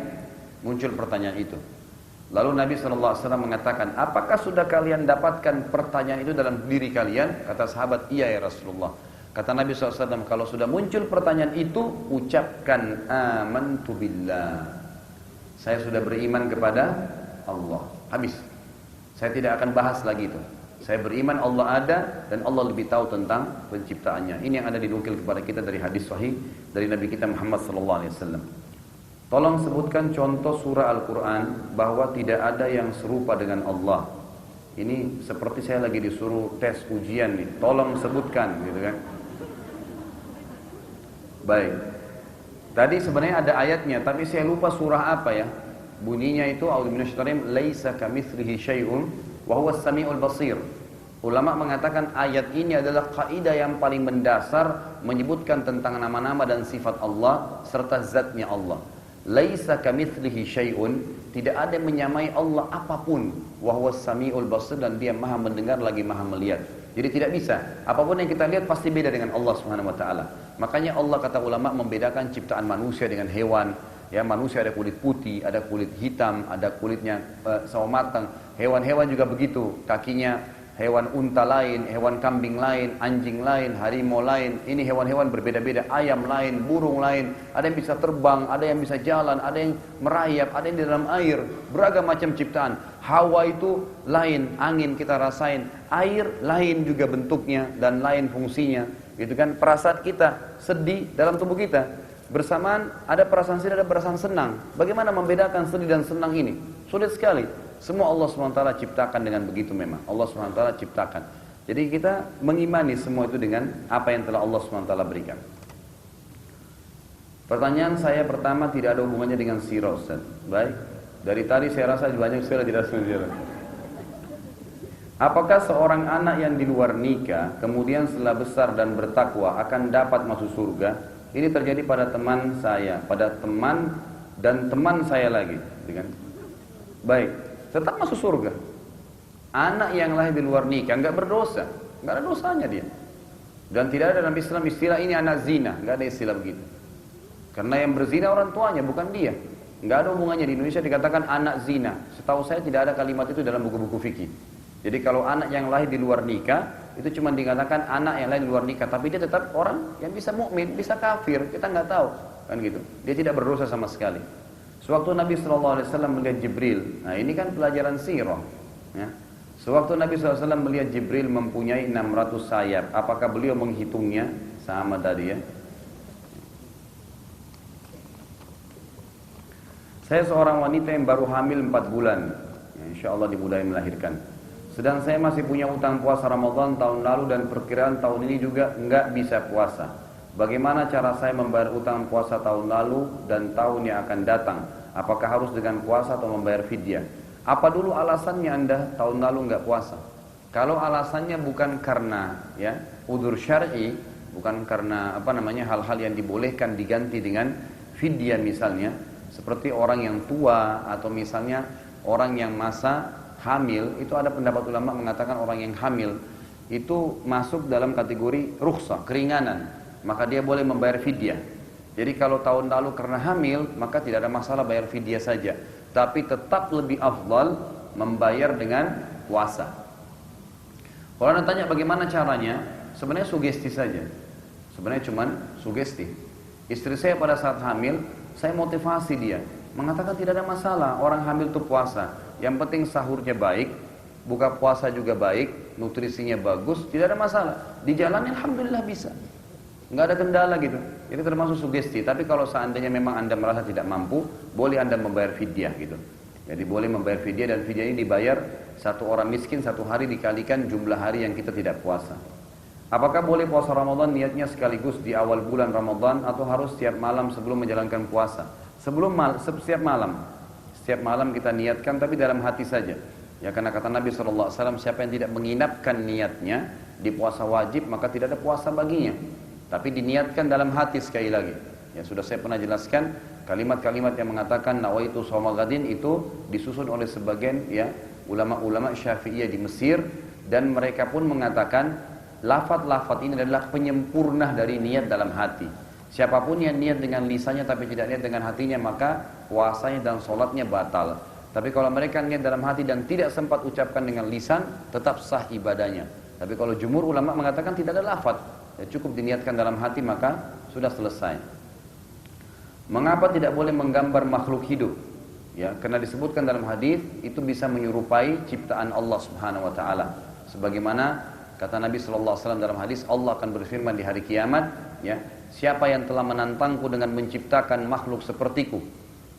Muncul pertanyaan itu. Lalu Nabi SAW mengatakan, apakah sudah kalian dapatkan pertanyaan itu dalam diri kalian? Kata sahabat, iya ya Rasulullah. Kata Nabi SAW, kalau sudah muncul pertanyaan itu, ucapkan amantu billah. Saya sudah beriman kepada Allah. Habis. Saya tidak akan bahas lagi itu. Saya beriman Allah ada dan Allah lebih tahu tentang penciptaannya. Ini yang ada dinukil kepada kita dari hadis sahih dari Nabi kita Muhammad SAW. Tolong sebutkan contoh surah Al-Quran bahwa tidak ada yang serupa dengan Allah. Ini seperti saya lagi disuruh tes ujian nih. Tolong sebutkan, gitu kan? Baik. Tadi sebenarnya ada ayatnya, tapi saya lupa surah apa ya. Bunyinya itu a'udzu minasyaitonir rajim, laisa kamitslihi syai'un wa huwas samiul basir. Ulama mengatakan ayat ini adalah kaidah yang paling mendasar menyebutkan tentang nama-nama dan sifat Allah serta zatnya Allah. Laisa kamitslihi syai'un, tidak ada yang menyamai Allah apapun. Wa huwas samiul basir, dan dia Maha mendengar lagi Maha melihat. Jadi tidak bisa. Apapun yang kita lihat pasti beda dengan Allah Subhanahu wa taala. Makanya Allah, kata ulama, membedakan ciptaan manusia dengan hewan. Ya, manusia ada kulit putih, ada kulit hitam, ada kulitnya sawo matang. Hewan-hewan juga begitu, kakinya hewan unta lain, hewan kambing lain, anjing lain, harimau lain. Ini hewan-hewan berbeda-beda, ayam lain, burung lain. Ada yang bisa terbang, ada yang bisa jalan, ada yang merayap, ada yang di dalam air. Beragam macam ciptaan. Hawa itu lain, angin kita rasain, air lain juga bentuknya dan lain fungsinya. Gitu kan? Perasaan kita sedih dalam tubuh kita. Bersamaan ada perasaan sedih, ada perasaan senang. Bagaimana membedakan sedih dan senang ini? Sulit sekali. Semua Allah SWT ciptakan dengan begitu memang. Allah SWT ciptakan. Jadi kita mengimani semua itu dengan apa yang telah Allah SWT berikan. Pertanyaan saya pertama tidak ada hubungannya dengan sirah, Ustaz. Baik. Dari tadi saya rasa banyak sekali tidak sendiri. Apakah seorang anak yang di luar nikah kemudian setelah besar dan bertakwa akan dapat masuk surga? Ini terjadi pada teman saya, pada teman dan teman saya lagi, kan? Baik, tetap masuk surga. Anak yang lahir di luar nikah nggak berdosa, nggak ada dosanya dia. Dan tidak ada dalam Islam istilah ini anak zina, nggak ada istilah begitu. Karena yang berzina orang tuanya, bukan dia. Nggak ada hubungannya. Di Indonesia dikatakan anak zina. Setahu saya tidak ada kalimat itu dalam buku-buku fikih. Jadi kalau anak yang lahir di luar nikah itu cuma dikatakan anak yang lahir di luar nikah, tapi dia tetap orang yang bisa mukmin, bisa kafir, kita nggak tahu, kan gitu. Dia tidak berdosa sama sekali. Sewaktu Nabi SAW melihat Jibril, nah ini kan pelajaran sirah. Ya. Sewaktu Nabi SAW melihat Jibril mempunyai 600 sayap, apakah beliau menghitungnya sama tadi ya? Saya seorang wanita yang baru hamil 4 bulan, ya, insya Allah dimudahkan melahirkan. Sedang saya masih punya utang puasa Ramadan tahun lalu dan perkiraan tahun ini juga nggak bisa puasa. Bagaimana cara saya membayar utang puasa tahun lalu dan tahun yang akan datang? Apakah harus dengan puasa atau membayar fidyah? Apa dulu alasannya Anda tahun lalu nggak puasa? Kalau alasannya bukan karena ya udzur syar'i, bukan karena hal-hal yang dibolehkan diganti dengan fidyah misalnya, seperti orang yang tua atau misalnya orang yang masa hamil, itu ada pendapat ulama mengatakan orang yang hamil itu masuk dalam kategori rukhsah, keringanan, maka dia boleh membayar fidyah. Jadi kalau tahun lalu karena hamil, maka tidak ada masalah bayar fidyah saja, tapi tetap lebih afdal membayar dengan puasa. Kalau Anda tanya bagaimana caranya, sebenarnya sugesti saja. Sebenarnya cuman sugesti. Istri saya pada saat hamil, saya motivasi dia, mengatakan tidak ada masalah orang hamil itu puasa. Yang penting sahurnya baik, buka puasa juga baik, nutrisinya bagus, tidak ada masalah. Di jalan alhamdulillah bisa. Nggak ada kendala gitu. Ini termasuk sugesti. Tapi kalau seandainya memang Anda merasa tidak mampu, boleh Anda membayar fidyah gitu. Jadi boleh membayar fidyah, dan fidyah ini dibayar satu orang miskin satu hari dikalikan jumlah hari yang kita tidak puasa. Apakah boleh puasa Ramadan niatnya sekaligus di awal bulan Ramadan atau harus setiap malam sebelum menjalankan puasa? Setiap malam. Setiap malam kita niatkan, tapi dalam hati saja. Ya, karena kata Nabi SAW, siapa yang tidak menginapkan niatnya di puasa wajib, maka tidak ada puasa baginya. Tapi diniatkan dalam hati sekali lagi. Ya, sudah saya pernah jelaskan, kalimat-kalimat yang mengatakan nawaitu shauma ghadin itu disusun oleh sebagian ya ulama-ulama Syafi'iyah di Mesir, dan mereka pun mengatakan lafaz-lafaz ini adalah penyempurna dari niat dalam hati. Siapapun yang niat dengan lisannya tapi tidak niat dengan hatinya, maka puasanya dan sholatnya batal. Tapi kalau mereka niat dalam hati dan tidak sempat ucapkan dengan lisan, tetap sah ibadahnya. Tapi kalau jumhur ulama mengatakan tidak ada lafaz, ya cukup diniatkan dalam hati maka sudah selesai. Mengapa tidak boleh menggambar makhluk hidup? Ya, karena disebutkan dalam hadis itu bisa menyerupai ciptaan Allah Subhanahu wa taala. Sebagaimana kata Nabi sallallahu alaihi wasallam dalam hadis, Allah akan berfirman di hari kiamat, ya, siapa yang telah menantangku dengan menciptakan makhluk sepertiku,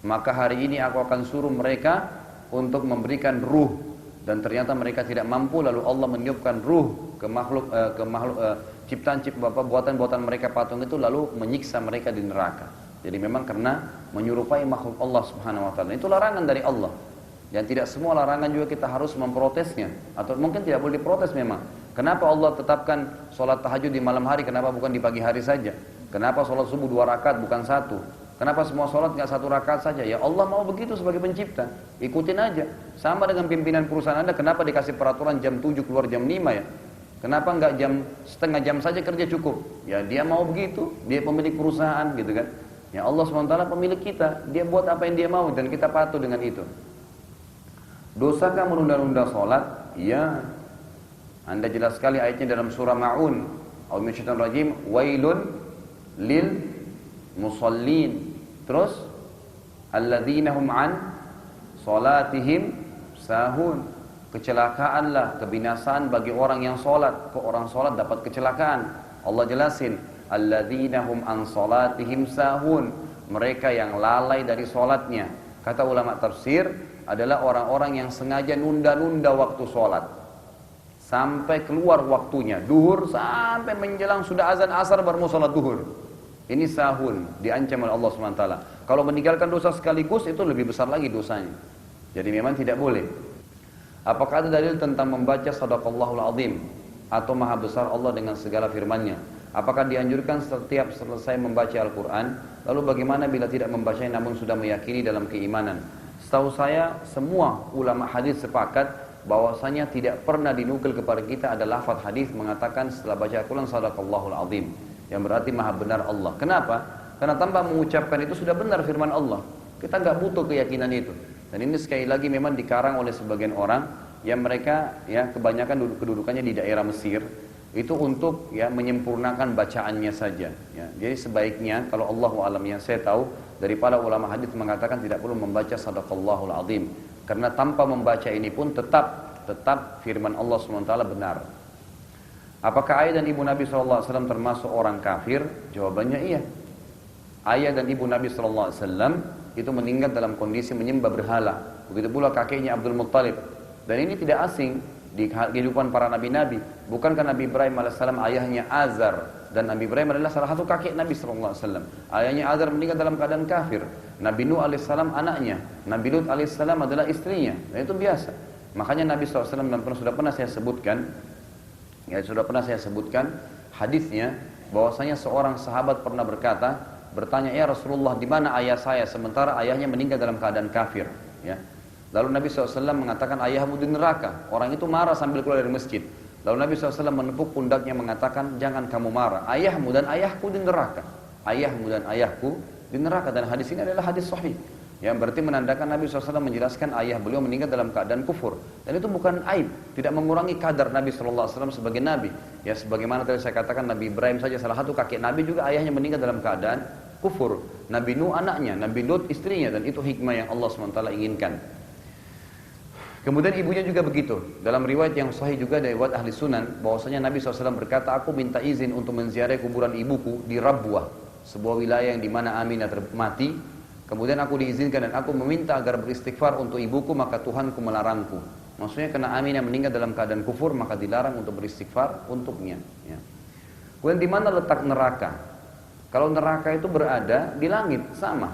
maka hari ini aku akan suruh mereka untuk memberikan ruh, dan ternyata mereka tidak mampu, lalu Allah meniupkan ruh ke makhluk ciptaan buatan mereka patung itu, lalu menyiksa mereka di neraka. Jadi memang karena menyerupai makhluk Allah Subhanahu wa taala. Itu larangan dari Allah. Dan tidak semua larangan juga kita harus memprotesnya, atau mungkin tidak boleh diprotes memang. Kenapa Allah tetapkan sholat tahajud di malam hari, kenapa bukan di pagi hari saja? Kenapa sholat subuh 2 rakaat bukan 1? Kenapa semua sholat nggak 1 rakaat saja? Ya Allah mau begitu sebagai pencipta, ikutin aja. Sama dengan pimpinan perusahaan Anda, kenapa dikasih peraturan jam 7 keluar jam 5 ya? Kenapa nggak setengah jam saja kerja cukup? Ya dia mau begitu, dia pemilik perusahaan gitu kan. Ya Allah SWT pemilik kita, dia buat apa yang dia mau dan kita patuh dengan itu. Dosakah menunda-nunda sholat? Ya. Anda jelas sekali ayatnya dalam surah Ma'un. Al-Musyaitanir Wailun lil musallin. Terus alladzina hum an salatihim sahun. Kecelakaanlah, kebinasaan bagi orang yang sholat. Kok orang sholat dapat kecelakaan? Allah jelasin, alladzina hum an salatihim sahun. Mereka yang lalai dari sholatnya. Kata ulama tafsir, adalah orang-orang yang sengaja nunda-nunda waktu sholat sampai keluar waktunya, duhur sampai menjelang sudah azan asar baru mau sholat duhur. Ini sahun, diancam oleh Allah SWT. Kalau meninggalkan dosa sekaligus itu lebih besar lagi dosanya. Jadi memang tidak boleh. Apakah ada dalil tentang membaca sadaqallahul azim atau maha besar Allah dengan segala firman-Nya? Apakah dianjurkan setiap selesai membaca Al-Quran? Lalu bagaimana bila tidak membacanya namun sudah meyakini dalam keimanan? Setahu saya semua ulama hadis sepakat bahwasanya tidak pernah dinukil kepada kita ada lafaz hadis mengatakan setelah baca Al-Quran sadaqallahul azim, yang berarti maha benar Allah. Kenapa? Karena tanpa mengucapkan itu sudah benar firman Allah. Kita nggak butuh keyakinan itu. Dan ini sekali lagi memang dikarang oleh sebagian orang yang mereka ya kebanyakan kedudukannya di daerah Mesir itu untuk ya menyempurnakan bacaannya saja. Ya. Jadi sebaiknya kalau Allahu a'lam yang saya tahu dari para ulama hadis mengatakan tidak perlu membaca sadaqallahul azim, karena tanpa membaca ini pun tetap firman Allah SWT benar. Apakah ayah dan ibu Nabi SAW termasuk orang kafir? Jawabannya iya. Ayah dan ibu Nabi SAW itu meninggal dalam kondisi menyembah berhala. Begitu pula kakeknya Abdul Muttalib. Dan ini tidak asing di kehidupan para nabi-nabi. Bukankah Nabi Ibrahim AS ayahnya Azar, dan Nabi Ibrahim adalah salah satu kakek Nabi SAW. Ayahnya Azar meninggal dalam keadaan kafir. Nabi Nuh AS anaknya, Nabi Lut AS adalah istrinya. Dan itu biasa. Makanya Nabi SAW sudah pernah saya sebutkan hadisnya bahwasanya seorang sahabat pernah bertanya, ya Rasulullah, di mana ayah saya sementara ayahnya meninggal dalam keadaan kafir? Ya. Lalu Nabi SAW mengatakan, ayahmu di neraka. Orang itu marah sambil keluar dari masjid. Lalu Nabi SAW menepuk pundaknya mengatakan, jangan kamu marah. Ayahmu dan ayahku di neraka. Ayahmu dan ayahku di neraka. Dan hadis ini adalah hadis sahih. Yang berarti menandakan Nabi SAW menjelaskan ayah beliau meninggal dalam keadaan kufur. Dan itu bukan aib. Tidak mengurangi kadar Nabi SAW sebagai Nabi. Ya sebagaimana tadi saya katakan, Nabi Ibrahim saja salah satu kakek Nabi juga ayahnya meninggal dalam keadaan kufur. Nabi Nuh anaknya, Nabi Lut istrinya. Dan itu hikmah yang Allah SWT inginkan. Kemudian ibunya juga begitu. Dalam riwayat yang sahih juga dari riwayat ahli sunan, bahwasanya Nabi SAW berkata, aku minta izin untuk menziarahi kuburan ibuku di Rabwah, sebuah wilayah yang dimana Aminah mati. Kemudian aku diizinkan dan aku meminta agar beristighfar untuk ibuku, maka Tuhanku melarangku. Maksudnya karena Aminah meninggal dalam keadaan kufur, maka dilarang untuk beristighfar untuknya. Ya. Kemudian di mana letak neraka? Kalau neraka itu berada di langit, sama.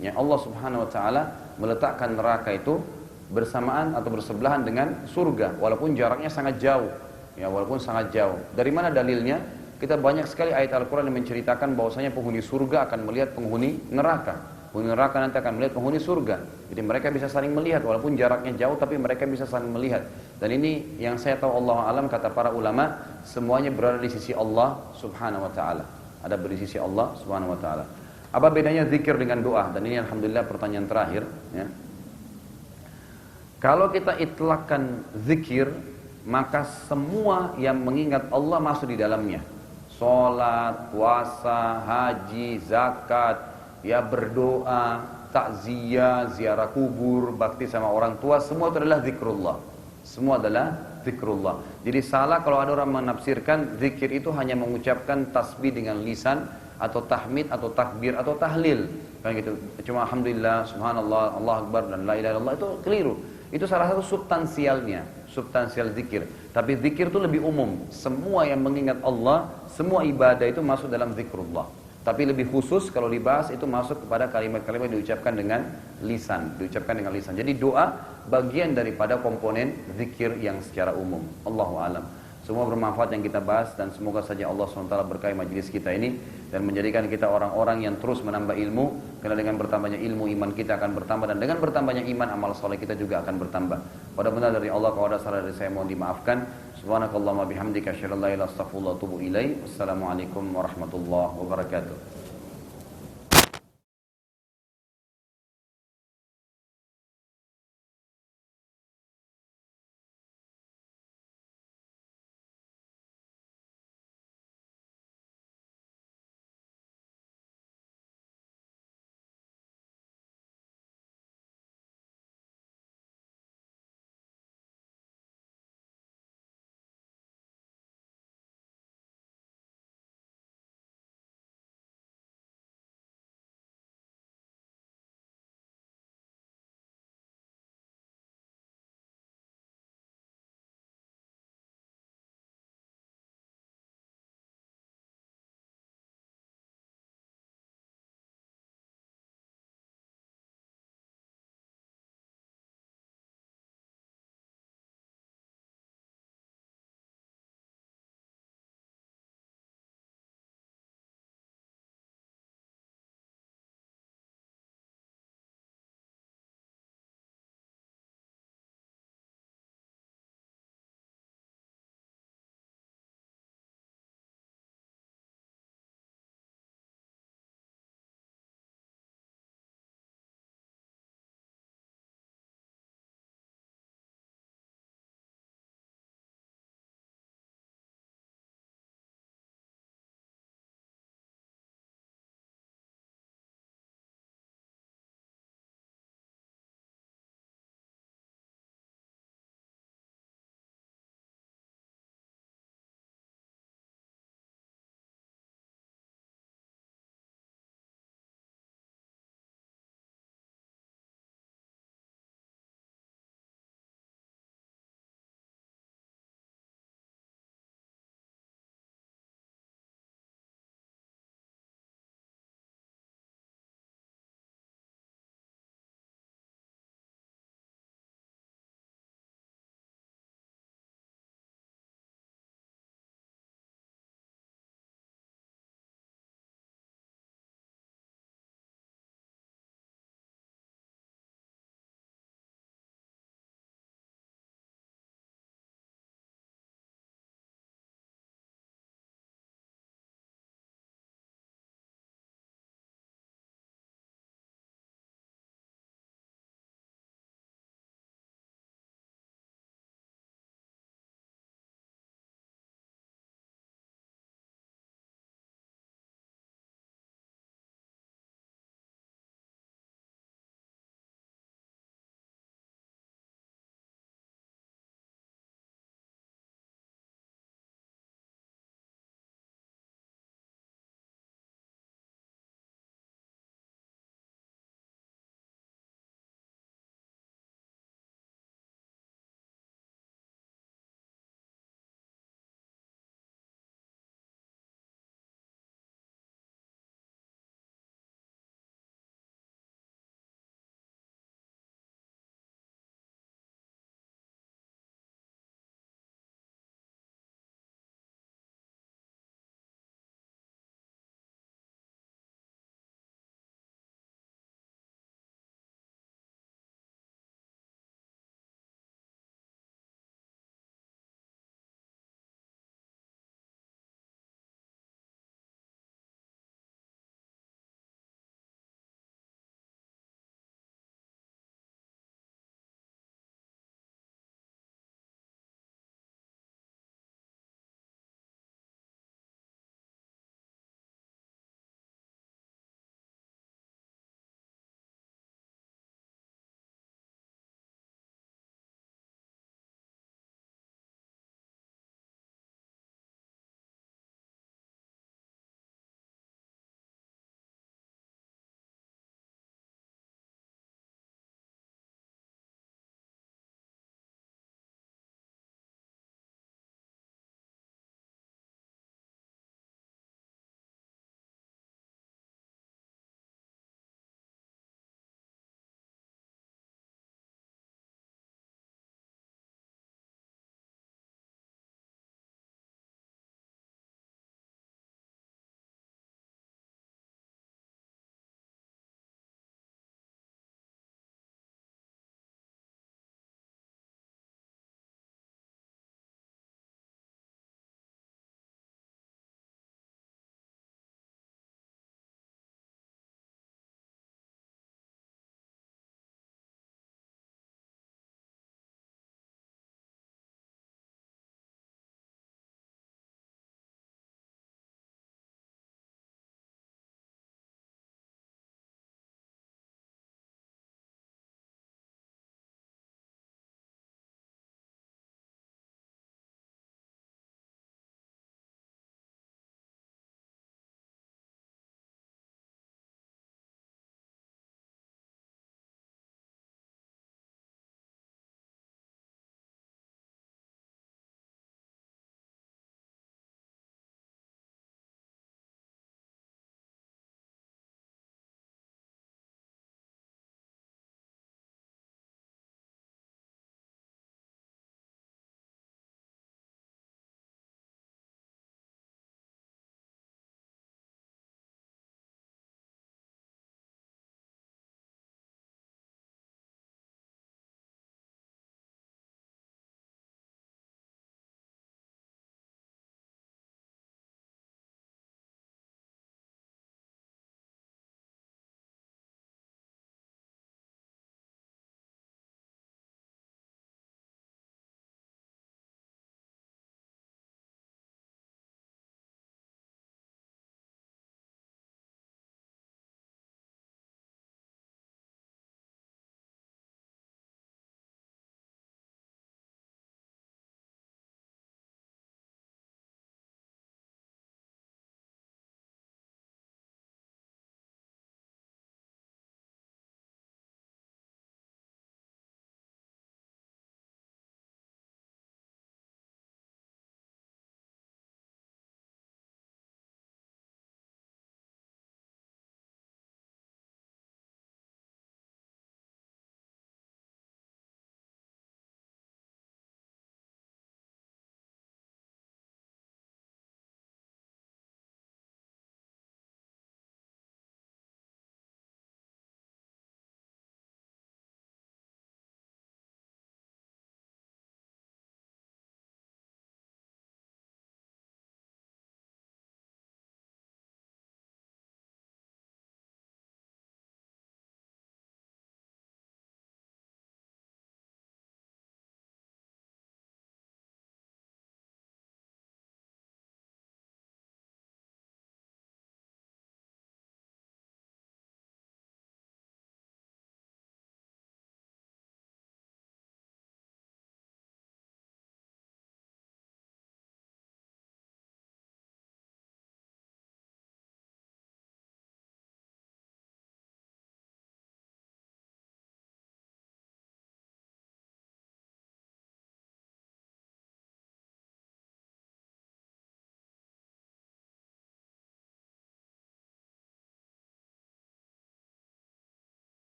Ya, Allah Subhanahu Wa Taala meletakkan neraka itu bersamaan atau bersebelahan dengan surga, walaupun jaraknya sangat jauh. Ya, walaupun sangat jauh. Dari mana dalilnya? Kita banyak sekali ayat Al-Quran yang menceritakan bahwasanya penghuni surga akan melihat penghuni neraka. Penghuni neraka nanti akan melihat penghuni surga. Jadi mereka bisa saling melihat, walaupun jaraknya jauh, tapi mereka bisa saling melihat. Dan ini yang saya tahu Allah alam, kata para ulama, semuanya berada di sisi Allah Subhanahu Wa Taala. Ada di sisi Allah Subhanahu Wa Taala. Apa bedanya zikir dengan doa? Dan ini alhamdulillah pertanyaan terakhir. Ya. Kalau kita itlakkan zikir, maka semua yang mengingat Allah masuk di dalamnya. Salat, puasa, haji, zakat, ya berdoa, takziah, ziarah kubur, bakti sama orang tua, semua itu adalah zikrullah. Semua adalah zikrullah. Jadi salah kalau ada orang menafsirkan zikir itu hanya mengucapkan tasbih dengan lisan atau tahmid atau takbir atau tahlil. Kan gitu. Cuma alhamdulillah, subhanallah, Allah akbar dan la ilaha illallah itu keliru. Itu salah satu substansialnya, substansial zikir. Tapi zikir itu lebih umum. Semua yang mengingat Allah, semua ibadah itu masuk dalam zikrullah. Tapi lebih khusus kalau dibahas itu masuk kepada kalimat-kalimat diucapkan dengan lisan, Jadi doa bagian daripada komponen zikir yang secara umum. Allahu a'lam. Semua bermanfaat yang kita bahas dan semoga saja Allah SWT berkahi majelis kita ini dan menjadikan kita orang-orang yang terus menambah ilmu, karena dengan bertambahnya ilmu iman kita akan bertambah dan dengan bertambahnya iman amal soleh kita juga akan bertambah. Mudah-mudahan dari Allah, kalau ada salah dari saya mohon dimaafkan. Subhanakallahumma bihamdika asyhadu an la ilaha illa anta astaghfiruka wa atubu ilaik. Wassalamualaikum warahmatullahi wabarakatuh.